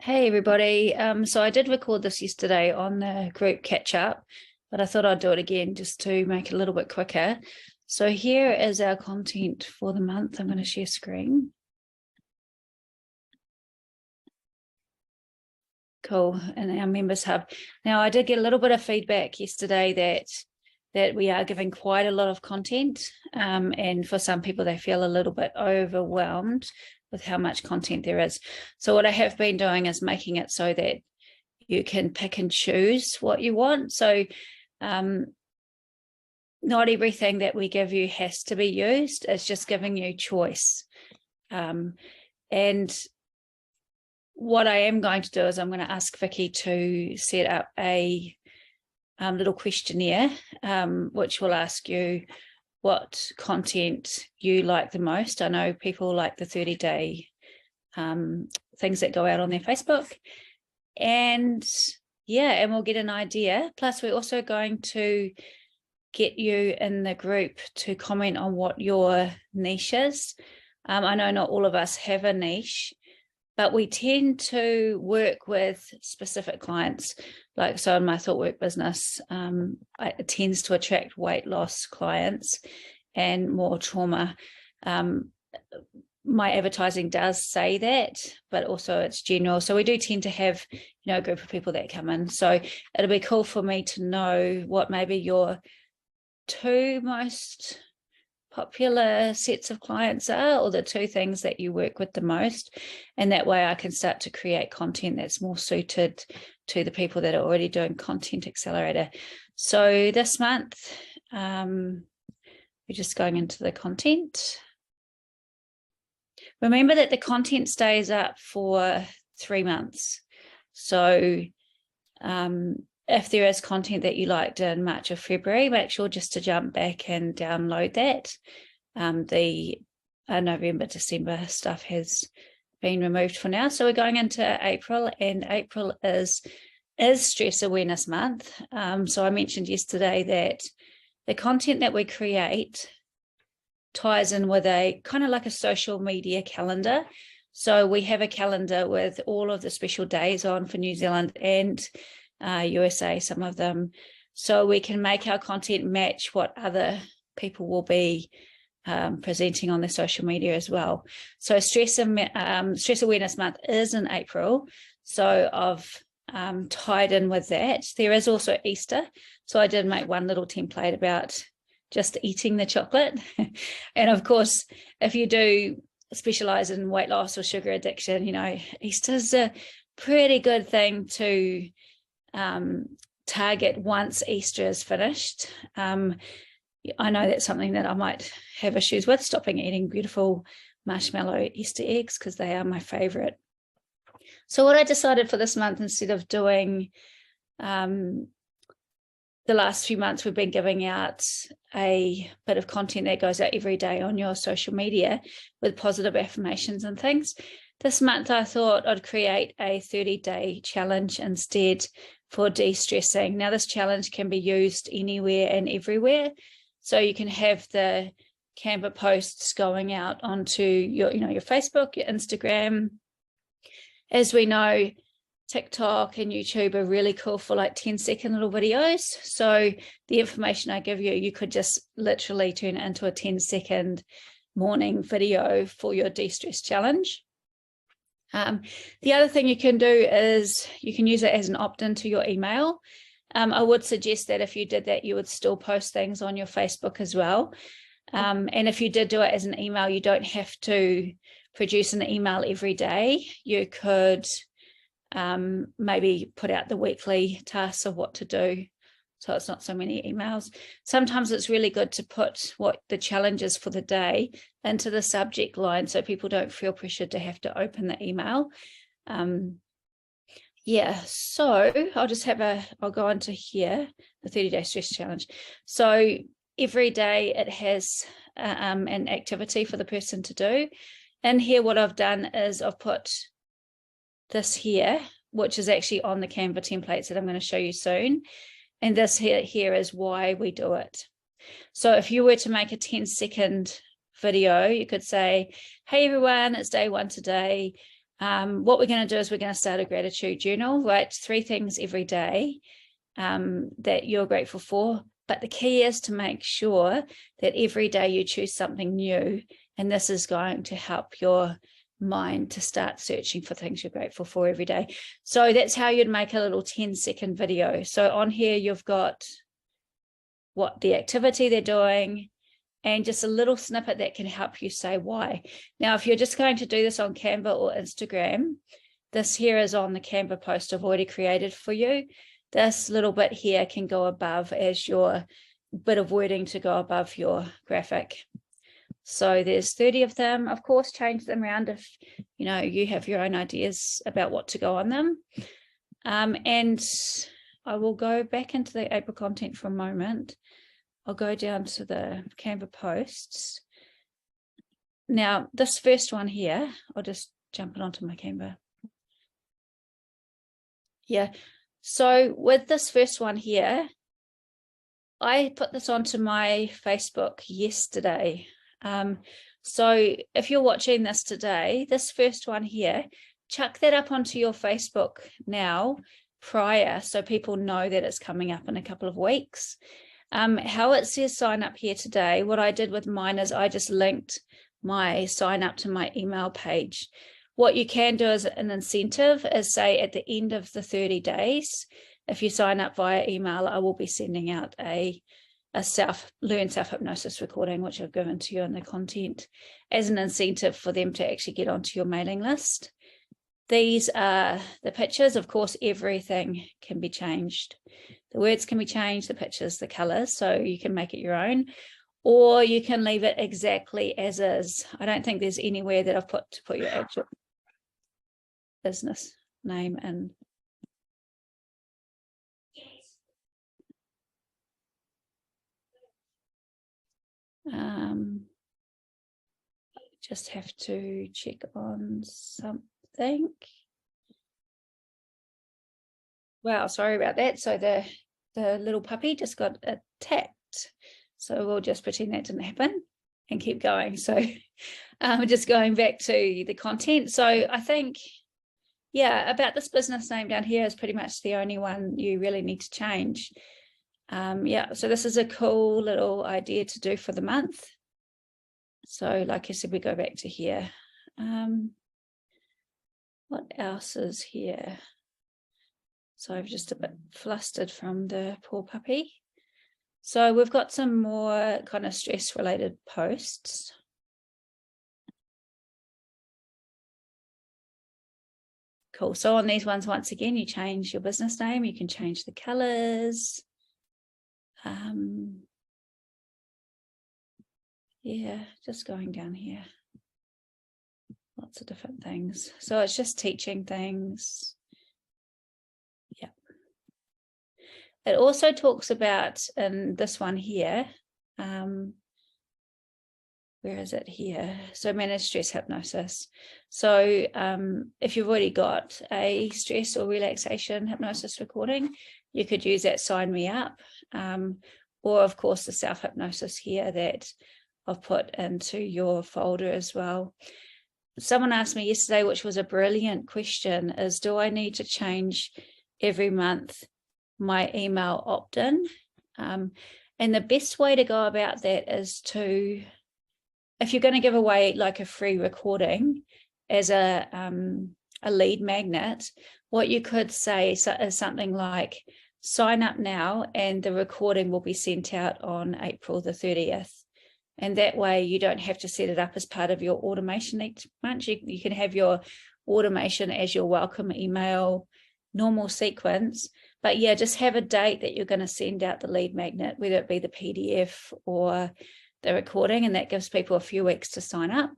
Hey everybody. So I did record this yesterday on the group catch up, but I thought I'd do it again just to make it a little bit quicker. So here is our content for the month. I'm going to share screen. Cool. And our members hub. Now I did get a little bit of feedback yesterday that we are giving quite a lot of content. And for some people, they feel a little bit overwhelmed with how much content there is. So what I have been doing is making it so that you can pick and choose what you want. So not everything that we give you has to be used. It's just giving you choice. And what I am going to do is I'm going to ask Vicky to set up a little questionnaire, which will ask you what content you like the most. I know people like the 30-day things that go out on their Facebook. And yeah, and we'll get an idea. Plus, we're also going to get you in the group to comment on what your niche is. I know not all of us have a niche, but we tend to work with specific clients. Like, so in my ThoughtWork business, it tends to attract weight loss clients and more trauma. My advertising does say that, but also it's general. So we do tend to have, a group of people that come in. So it'll be cool for me to know what maybe your two most popular sets of clients are, or the two things that you work with the most, and that way I can start to create content that's more suited to the people that are already doing Content Accelerator. So this month we're just going into the content. Remember that the content stays up for 3 months. So if there is content that you liked in March or February, make sure just to jump back and download that. The November, December stuff has been removed for now. So we're going into April, and April is Stress Awareness Month. So I mentioned yesterday that the content that we create ties in with a kind of like a social media calendar. So we have a calendar with all of the special days on for New Zealand and USA, some of them, so we can make our content match what other people will be presenting on their social media as well. So Stress Awareness Month is in April, so I've tied in with that. There is also Easter, so I did make one little template about just eating the chocolate. And of course, if you do specialize in weight loss or sugar addiction, Easter's a pretty good thing to target once Easter is finished. I know that's something that I might have issues with, stopping eating beautiful marshmallow Easter eggs, because they are my favorite. So what I decided for this month, instead of doing the last few months, we've been giving out a bit of content that goes out every day on your social media with positive affirmations and things. This month I thought I'd create a 30-day challenge instead for de-stressing. Now this challenge can be used anywhere and everywhere. So you can have the Canva posts going out onto your Facebook, your Instagram. As we know, TikTok and YouTube are really cool for like 10-second little videos. So the information I give you, you could just literally turn it into a 10-second morning video for your de-stress challenge. The other thing you can do is you can use it as an opt-in to your email. I would suggest that if you did that, you would still post things on your Facebook as well. And if you did do it as an email, you don't have to produce an email every day. You could maybe put out the weekly tasks of what to do, so it's not so many emails. Sometimes it's really good to put what the challenge is for the day into the subject line, so people don't feel pressured to have to open the email. So I'll go into here, the 30-day stress challenge. So every day it has an activity for the person to do. And here what I've done is I've put this here, which is actually on the Canva templates that I'm going to show you soon. And this here is why we do it. So if you were to make a 10-second video, you could say, hey everyone, it's day 1 today. What we're going to do is we're going to start a gratitude journal, write 3 things every day that you're grateful for. But the key is to make sure that every day you choose something new, and this is going to help your mind to start searching for things you're grateful for every day. So that's how you'd make a little 10-second video. So on here, you've got what the activity they're doing, and just a little snippet that can help you say why. Now, if you're just going to do this on Canva or Instagram, this here is on the Canva post I've already created for you. This little bit here can go above as your bit of wording to go above your graphic. So there's 30 of them. Of course, change them around if you have your own ideas about what to go on them. And I will go back into the April content for a moment. I'll go down to the Canva posts. Now, this first one here, I'll just jump it onto my Canva. Yeah, so with this first one here, I put this onto my Facebook yesterday. So if you're watching this today, this first one here, chuck that up onto your Facebook now prior so people know that it's coming up in a couple of weeks. How it says sign up here today, what I did with mine is I just linked my sign up to my email page. What you can do as an incentive is say at the end of the 30 days, if you sign up via email, I will be sending out a learn self-hypnosis recording, which I've given to you in the content, as an incentive for them to actually get onto your mailing list. These are the pictures. Of course, everything can be changed. The words can be changed, the pictures, the colors, so you can make it your own, or you can leave it exactly as is. I don't think there's anywhere that I've put your actual business name in. Just have to check on something. Wow, sorry about that. So the little puppy just got attacked. So we'll just pretend that didn't happen and keep going. So just going back to the content. So I think, yeah, about this business name down here is pretty much the only one you really need to change. Yeah, so this is a cool little idea to do for the month. So like I said, we go back to here. What else is here? So I'm just a bit flustered from the poor puppy. So we've got some more kind of stress-related posts. Cool. So on these ones, once again, you change your business name. You can change the colors. Yeah, just going down here. Lots of different things. So it's just teaching things. Yeah. It also talks about in this one here, where is it here? So manage stress hypnosis. So if you've already got a stress or relaxation hypnosis recording, you could use that sign me up. Or of course the self-hypnosis here that I've put into your folder as well. Someone asked me yesterday, which was a brilliant question, is do I need to change every month my email opt-in? And the best way to go about that is to, if you're going to give away like a free recording as a lead magnet, what you could say is something like, sign up now and the recording will be sent out on April the 30th. And that way you don't have to set it up as part of your automation each month. You can have your automation as your welcome email, normal sequence. But yeah, just have a date that you're going to send out the lead magnet, whether it be the PDF or the recording, and that gives people a few weeks to sign up.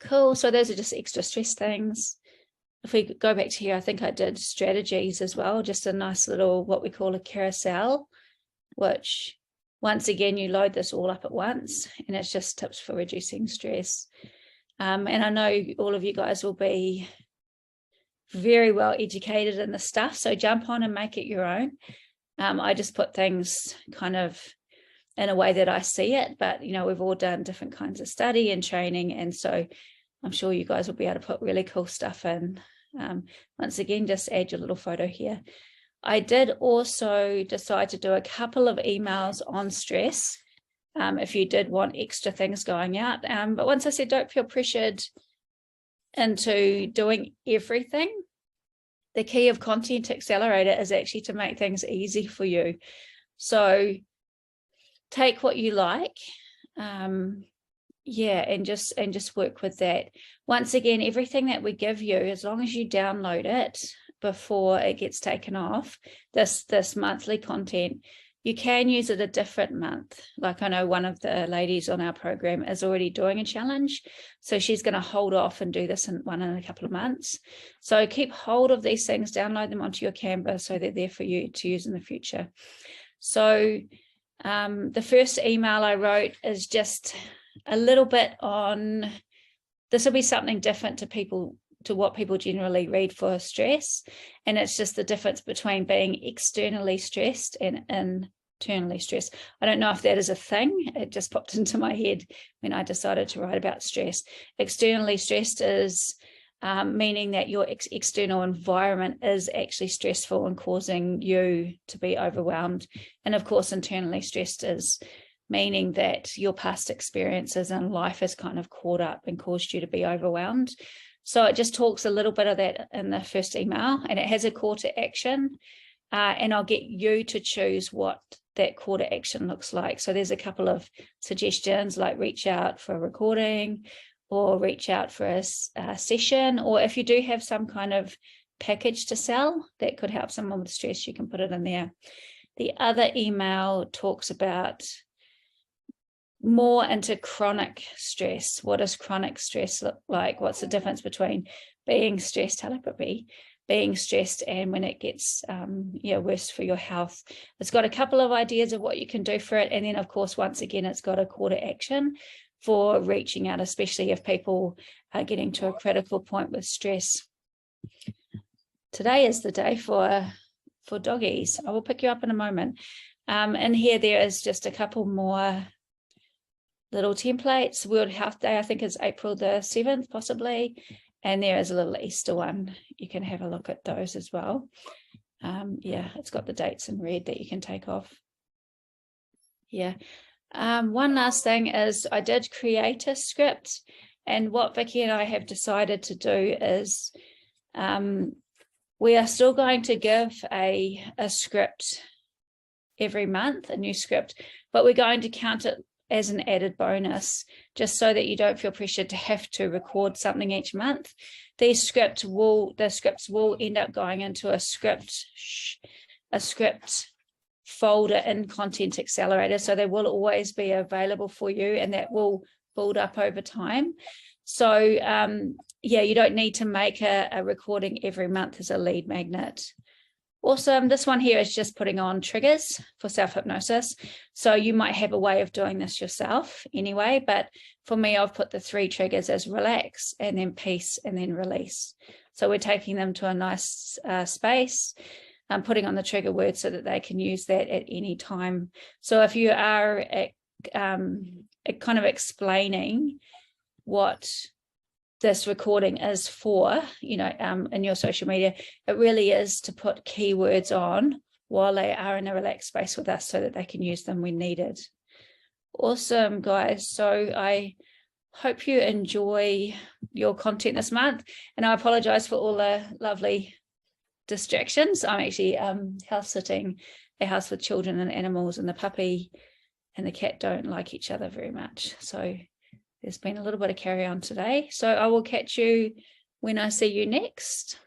Cool. So those are just extra stress things. If we go back to here, I think I did strategies as well, just a nice little, what we call a carousel, which once again, you load this all up at once, and it's just tips for reducing stress. And I know all of you guys will be very well educated in this stuff, so jump on and make it your own. I just put things kind of in a way that I see it, but we've all done different kinds of study and training, and so I'm sure you guys will be able to put really cool stuff in. Once again, just add your little photo here. I did also decide to do a couple of emails on stress, if you did want extra things going out. But once I said, don't feel pressured into doing everything. The key of Content Accelerator is actually to make things easy for you. So take what you like, yeah, and just work with that. Once again, everything that we give you, as long as you download it before it gets taken off, this monthly content, you can use it a different month. Like I know one of the ladies on our program is already doing a challenge, so she's going to hold off and do this in a couple of months. So keep hold of these things, download them onto your Canva so they're there for you to use in the future. So the first email I wrote is just a little bit on, this will be something different to what people generally read for stress, and it's just the difference between being externally stressed and internally stressed. I don't know if that is a thing, it just popped into my head when I decided to write about stress. Externally stressed is meaning that your external environment is actually stressful and causing you to be overwhelmed, and of course internally stressed is meaning that your past experiences in life has kind of caught up and caused you to be overwhelmed. So it just talks a little bit of that in the first email, and it has a call to action, and I'll get you to choose what that call to action looks like. So there's a couple of suggestions, like reach out for a recording or reach out for a session, or if you do have some kind of package to sell that could help someone with stress, you can put it in there. The other email talks about more into chronic stress. What does chronic stress look like? What's the difference between being stressed, being stressed, and when it gets worse for your health? It's got a couple of ideas of what you can do for it, and then of course once again it's got a call to action for reaching out, especially if people are getting to a critical point with stress. Today is the day for doggies. I will pick you up in a moment. And here there is just a couple more little templates. World Health Day, I think, is April the 7th, possibly. And there is a little Easter one. You can have a look at those as well. Yeah, it's got the dates in red that you can take off. Yeah. One last thing is I did create a script, and what Vicky and I have decided to do is we are still going to give a script every month, a new script, but we're going to count it as an added bonus, just so that you don't feel pressured to have to record something each month. The scripts will end up going into a script folder in Content Accelerator, so they will always be available for you, and that will build up over time. So yeah, you don't need to make a recording every month as a lead magnet. Awesome. This one here is just putting on triggers for self-hypnosis. So you might have a way of doing this yourself anyway, but for me, I've put the 3 triggers as relax, and then peace, and then release. So we're taking them to a nice space, putting on the trigger word so that they can use that at any time. So if you are kind of explaining what this recording is for, in your social media, it really is to put keywords on while they are in a relaxed space with us so that they can use them when needed. Awesome, guys. So I hope you enjoy your content this month, and I apologize for all the lovely distractions. I'm actually house sitting a house with children and animals, and the puppy and the cat don't like each other very much. So there's been a little bit of carry on today. So I will catch you when I see you next.